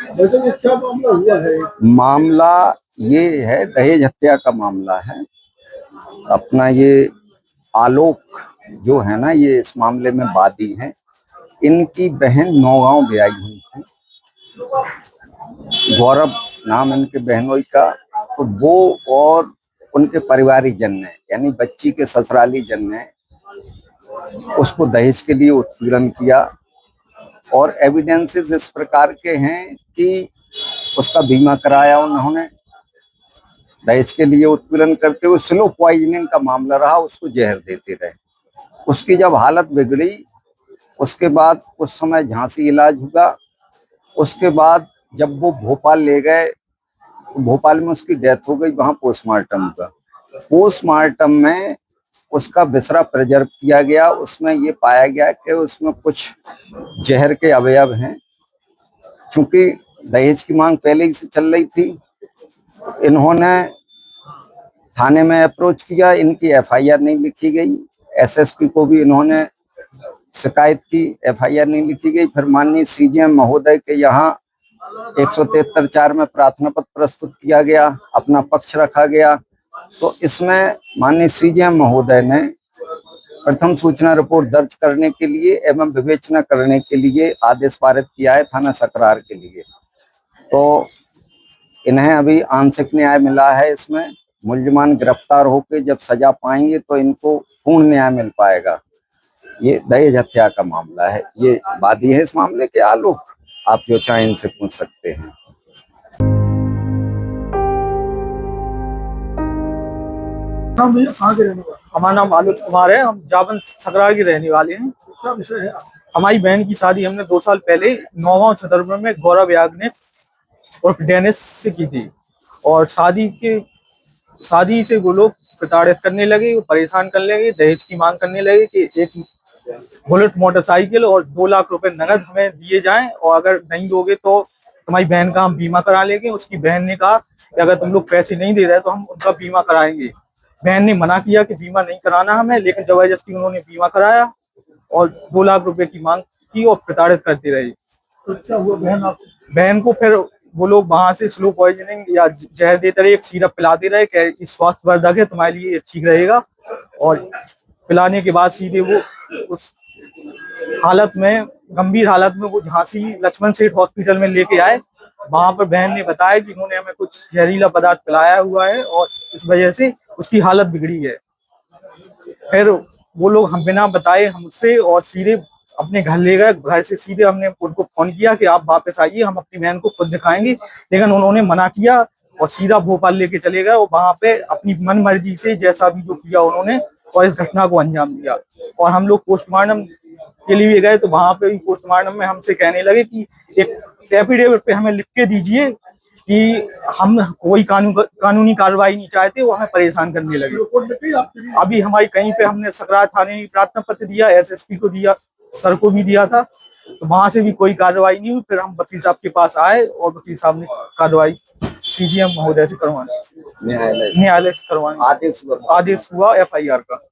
वैसे ये क्या मामला हुआ है? मामला ये है, दहेज हत्या का मामला है। अपना ये आलोक जो है ना, ये इस मामले में वादी हैं। इनकी बहन नौगांव ब्याई हुई थी, गौरव नाम इनके बहनोई का। तो वो और उनके परिवारिक जन ने, यानी बच्ची के ससुराली जन ने उसको दहेज के लिए उत्पीड़न किया। और एविडेंसेस इस प्रकार के हैं कि उसका बीमा कराया उन्होंने, दहेज के लिए उत्पीड़न करते हुए स्लो पॉइजनिंग का मामला रहा, उसको जहर देते रहे। उसकी जब हालत बिगड़ी, उसके बाद कुछ समय झांसी इलाज हुआ। उसके बाद जब वो भोपाल ले गए, तो भोपाल में उसकी डेथ हो गई, वहां पोस्टमार्टम हुआ। पोस्टमार्टम में उसका विसरा प्रिजर्व किया गया। उसमें ये पाया गया कि उसमें कुछ जहर के अवयव हैं। चूंकि दहेज की मांग पहले ही से चल रही थी, इन्होंने थाने में अप्रोच किया, इनकी एफआईआर नहीं लिखी गई। एसएसपी को भी इन्होंने शिकायत की, एफआईआर नहीं लिखी गई। फिर माननीय सीजीएम महोदय के यहाँ 173(4) में प्रार्थना पत्र प्रस्तुत किया गया, अपना पक्ष रखा गया। तो इसमें माननीय सीजीएम महोदय ने प्रथम सूचना रिपोर्ट दर्ज करने के लिए एवं विवेचना करने के लिए आदेश पारित किया है थाना सकरार के लिए। तो इन्हें अभी आंशिक न्याय मिला है। इसमें मुल्जिमान गिरफ्तार होकर जब सजा पाएंगे तो इनको पूर्ण न्याय मिल पाएगा। ये दहेज हत्या का मामला है। ये वादी है इस मामले के आलोक, आप जो चाहें इनसे पूछ सकते हैं। हमारा नाम आलोक कुमार है। हम जाबन सकरार के रहने वाले हैं। क्या विषय है? हमारी बहन की शादी हमने 2 साल पहले नौगांव छतरपुर में गौरव याग ने और डेनिस से की थी। और शादी से वो लोग प्रताड़ित करने लगे, परेशान करने लगे, दहेज की मांग करने लगे कि एक बुलेट मोटरसाइकिल और 2 लाख रुपए नगद हमें दिए जाएं, और अगर नहीं दोगे तो तुम्हारी बहन का हम बीमा करा लेंगे। उसकी बहन ने कहा कि अगर तुम लोग पैसे नहीं दे रहे तो हम उनका बीमा कराएंगे। बहन ने मना किया कि बीमा नहीं कराना हमें, लेकिन जबरदस्ती उन्होंने बीमा कराया और 2 लाख रुपए की मांग की और प्रताड़ित करते रहे। तो क्या हुआ बहन को फिर वो लोग वहां से स्लो पॉइजनिंग या जहर देते रहे, एक सिरप पिलाते रहे कि स्वास्थ्यवर्धक है, तुम्हारे लिए ये ठीक रहेगा। और पिलाने के बाद सीधे वो उस हालत में, गंभीर हालत में, वो झांसी लक्ष्मण सेठ हॉस्पिटल में लेके आए। वहां पर बहन ने बताया कि इन्होंने हमें कुछ जहरीला पदार्थ पिलाया हुआ है और इस वजह से उसकी हालत बिगड़ी है। फिर वो लोग हम बिना बताए हमसे और सीधे अपने घर ले गए। घर से सीधे हमने उनको फोन किया कि आप वापस आइए, हम अपनी बहन को खुद दिखाएंगे, लेकिन उन्होंने मना किया और सीधा भोपाल लेके चले गए। और वहां पे अपनी मन मर्जी से जैसा भी जो किया उन्होंने, और इस घटना को अंजाम दिया। और हम लोग पोस्टमार्टम के लिए गए तो वहां पे भी पोस्टमार्टम में हमसे कहने लगे कि एक एफिडेविट पे हमें लिख के दीजिए कि हम कोई कानूनी कार्रवाई नहीं चाहते। वो हमें परेशान करने लगे। अभी हमारी कहीं पे हमने सकरार थाने में प्रार्थना पत्र दिया, एसएसपी को दिया, सर को भी दिया था, तो वहां से भी कोई कार्रवाई नहीं हुई। फिर हम वकील साहब के पास आए और वकील साहब ने कार्रवाई सीजीएम महोदय से करवानी, न्यायालय से करवानी, आदेश हुआ एफआईआर का।